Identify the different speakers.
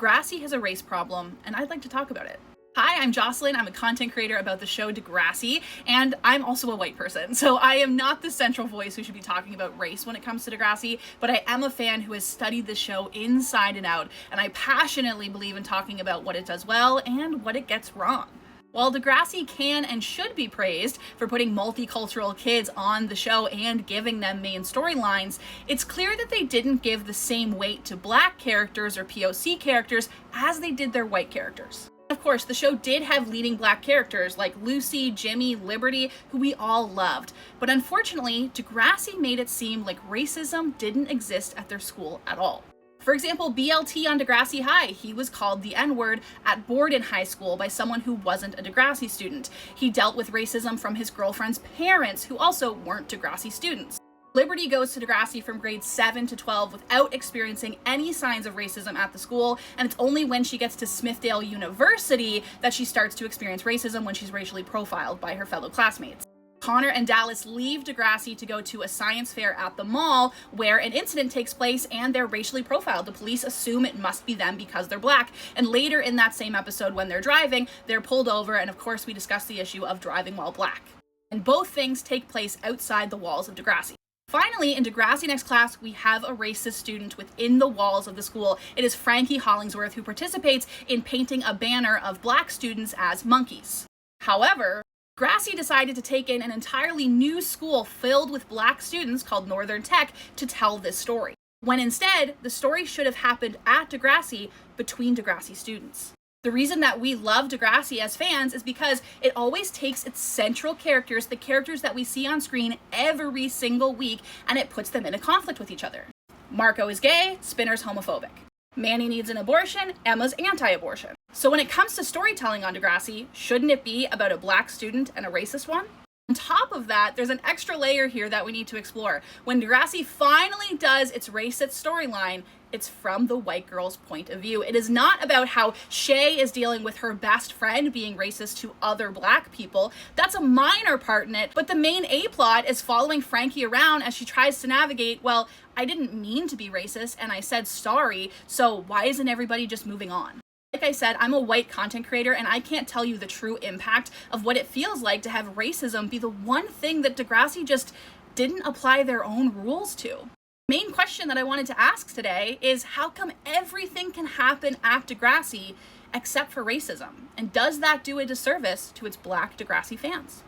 Speaker 1: Degrassi has a race problem, and I'd like to talk about it. Hi, I'm Jocelyn. I'm a content creator about the show Degrassi, and I'm also a white person. So I am not the central voice who should be talking about race when it comes to Degrassi, but I am a fan who has studied the show inside and out, and I passionately believe in talking about what it does well and what it gets wrong. While Degrassi can and should be praised for putting multicultural kids on the show and giving them main storylines, it's clear that they didn't give the same weight to Black characters or POC characters as they did their white characters. Of course, the show did have leading Black characters like Lucy, Jimmy, Liberty, who we all loved. But unfortunately, Degrassi made it seem like racism didn't exist at their school at all. For example, BLT on Degrassi High, he was called the N-word at Borden High School by someone who wasn't a Degrassi student. He dealt with racism from his girlfriend's parents, who also weren't Degrassi students. Liberty goes to Degrassi from grades 7 to 12 without experiencing any signs of racism at the school, and it's only when she gets to Smithdale University that she starts to experience racism when she's racially profiled by her fellow classmates. Connor and Dallas leave Degrassi to go to a science fair at the mall where an incident takes place and they're racially profiled. The police assume it must be them because they're Black. And later in that same episode when they're driving, they're pulled over, and of course we discuss the issue of driving while Black. And both things take place outside the walls of Degrassi. Finally, in Degrassi Next Class, we have a racist student within the walls of the school. It is Frankie Hollingsworth, who participates in painting a banner of Black students as monkeys. However, Degrassi decided to take in an entirely new school filled with Black students called Northern Tech to tell this story, when instead, the story should have happened at Degrassi between Degrassi students. The reason that we love Degrassi as fans is because it always takes its central characters, the characters that we see on screen every single week, and it puts them in a conflict with each other. Marco is gay, Spinner's homophobic. Manny needs an abortion, Emma's anti-abortion. So when it comes to storytelling on Degrassi, shouldn't it be about a Black student and a racist one? On top of that, there's an extra layer here that we need to explore. When Degrassi finally does its racist storyline, it's from the white girl's point of view. It is not about how Shay is dealing with her best friend being racist to other Black people. That's a minor part in it, but the main A-plot is following Frankie around as she tries to navigate, well, I didn't mean to be racist and I said sorry, so why isn't everybody just moving on? Like I said, I'm a white content creator and I can't tell you the true impact of what it feels like to have racism be the one thing that Degrassi just didn't apply their own rules to. Main question that I wanted to ask today is how come everything can happen at Degrassi except for racism? And does that do a disservice to its Black Degrassi fans?